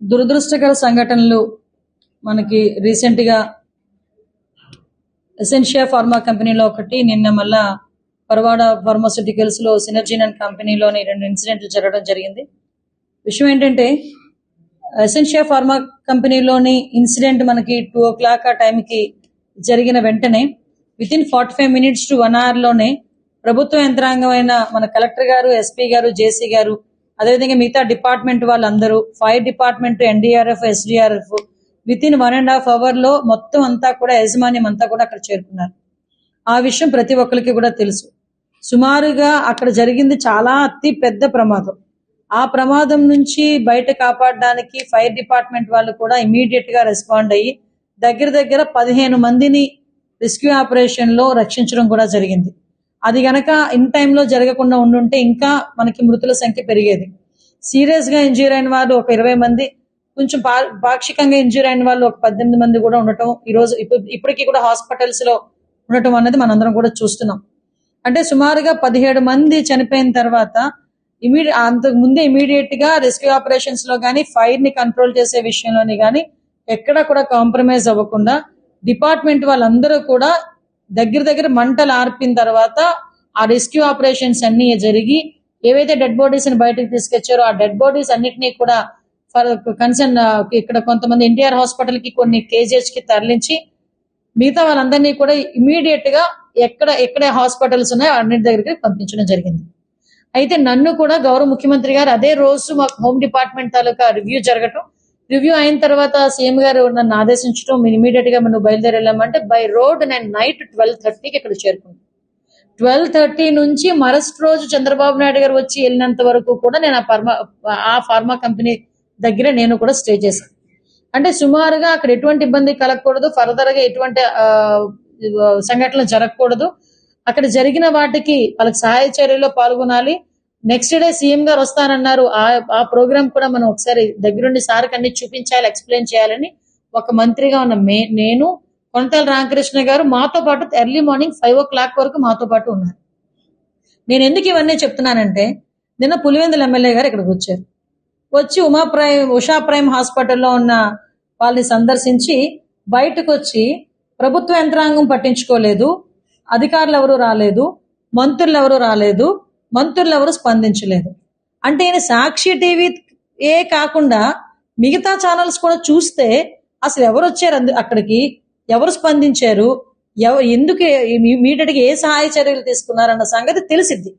దురదృష్టకర సంఘటనలు మనకి రీసెంట్ గా ఎసెన్షియా ఫార్మా కంపెనీలో ఒకటి, నిన్న మళ్ళా పరవాడ ఫార్మాస్యూటికల్స్ లో సినర్జీన్ అండ్ కంపెనీలోని 2 ఇన్సిడెంట్లు జరగడం జరిగింది. విషయం ఏంటంటే ఎసెన్షియా ఫార్మా కంపెనీలోని ఇన్సిడెంట్ మనకి 2 o'clock ఆ టైంకి జరిగిన వెంటనే with in 45 minutes to 1 hour లోనే ప్రభుత్వ యంత్రాంగం అయిన మన కలెక్టర్ గారు, ఎస్పీ గారు, జేసీ గారు, అదేవిధంగా మిగతా డిపార్ట్మెంట్ వాళ్ళందరూ, fire department, NDRF, SDRF with in 1.5 hour లో మొత్తం అంతా కూడా యాజమాన్యం అంతా కూడా అక్కడ చేరుకున్నారు. ఆ విషయం ప్రతి ఒక్కరికి కూడా తెలుసు. సుమారుగా అక్కడ జరిగింది చాలా అతి పెద్ద ప్రమాదం. ఆ ప్రమాదం నుంచి బయట కాపాడడానికి ఫైర్ డిపార్ట్మెంట్ వాళ్ళు కూడా ఇమీడియట్ గా రెస్పాండ్ అయ్యి దగ్గర 15 మందిని రెస్క్యూ ఆపరేషన్ లో రక్షించడం కూడా జరిగింది. అది గనక ఇన్ టైంలో జరగకుండా ఉండుంటే ఇంకా మనకి మృతుల సంఖ్య పెరిగేది. సీరియస్ గా ఇంజ్యూర్ అయిన వాళ్ళు ఒక 20 మంది, కొంచెం పాక్షికంగా ఇంజ్యూర్ అయిన వాళ్ళు ఒక 18 మంది కూడా ఉండటం ఈ రోజు ఇప్పటికీ కూడా హాస్పిటల్స్ లో ఉండటం అనేది మనందరం కూడా చూస్తున్నాం. అంటే సుమారుగా 17 మంది చనిపోయిన తర్వాత అంతకు ముందే ఇమీడియట్ గా రెస్క్యూ ఆపరేషన్స్ లో గానీ, ఫైర్ ని కంట్రోల్ చేసే విషయంలోని గానీ ఎక్కడ కూడా కాంప్రమైజ్ అవ్వకుండా డిపార్ట్మెంట్ వాళ్ళందరూ కూడా దగ్గర మంటలు ఆర్పిన తర్వాత ఆ రెస్క్యూ ఆపరేషన్స్ అన్ని జరిగి ఏవైతే డెడ్ బాడీస్ ని బయటకు తీసుకొచ్చారో ఆ డెడ్ బాడీస్ అన్నిటినీ కూడా కన్సర్న్ ఇక్కడ కొంతమంది ఎన్టీఆర్ హాస్పిటల్ కి, కొన్ని కేజీహెచ్ కి తరలించి మిగతా వాళ్ళందరినీ కూడా ఇమీడియట్ గా ఎక్కడ హాస్పిటల్స్ ఉన్నాయో అన్నిటి దగ్గరికి పంపించడం జరిగింది. అయితే నన్ను కూడా గౌరవ ముఖ్యమంత్రి గారు అదే రోజు మాకు హోమ్ డిపార్ట్మెంట్ తాలూకా రివ్యూ జరగటం, రివ్యూ అయిన తర్వాత సీఎం గారు నన్ను ఆదేశించడం, ఇమీడియట్ గా నువ్వు బయలుదేరి వెళ్ళామంటే బై రోడ్ నేను నైట్ 12:30కి ఇక్కడ చేరుకున్నాను. 12:30 నుంచి మరుసటి రోజు చంద్రబాబు నాయుడు గారు వచ్చి వెళ్ళినంత వరకు కూడా నేను ఆ ఫార్మా కంపెనీ దగ్గర నేను కూడా స్టే చేశాను. అంటే సుమారుగా అక్కడ ఎటువంటి ఇబ్బంది కలగకూడదు, ఫర్దర్ గా ఎటువంటి సంఘటనలు జరగకూడదు. అక్కడ జరిగిన వాటికి వాళ్ళకి సహాయ చర్యలో పాల్గొనాలి. నెక్స్ట్ డే సీఎం గారు వస్తానన్నారు. ఆ ప్రోగ్రామ్ కూడా మనం ఒకసారి దగ్గరుండి సార్కి అన్ని చూపించాలి, ఎక్స్ప్లెయిన్ చేయాలని ఒక మంత్రిగా ఉన్న నేను, కొనతాల రామకృష్ణ గారు మాతో పాటు ఎర్లీ మార్నింగ్ 5 o'clock వరకు మాతో పాటు ఉన్నారు. నేను ఎందుకు ఇవన్నీ చెప్తున్నానంటే నిన్న పులివెందుల ఎమ్మెల్యే గారు ఇక్కడికి వచ్చారు. వచ్చి ఉషా ప్రైమ్ హాస్పిటల్లో ఉన్న వాళ్ళని సందర్శించి బయటకు వచ్చి ప్రభుత్వ యంత్రాంగం పట్టించుకోలేదు, అధికారులు ఎవరు రాలేదు, మంత్రులు ఎవరు రాలేదు, మంత్రులు ఎవరు స్పందించలేదు. అంటే ఈయన సాక్షి టీవీ కాకుండా మిగతా ఛానల్స్ కూడా చూస్తే అసలు ఎవరు వచ్చారు అక్కడికి, ఎవరు స్పందించారు, ఎందుకు ఇమీడియట్ గా ఏ సహాయ చర్యలు తీసుకున్నారన్న సంగతి తెలిసిద్ది.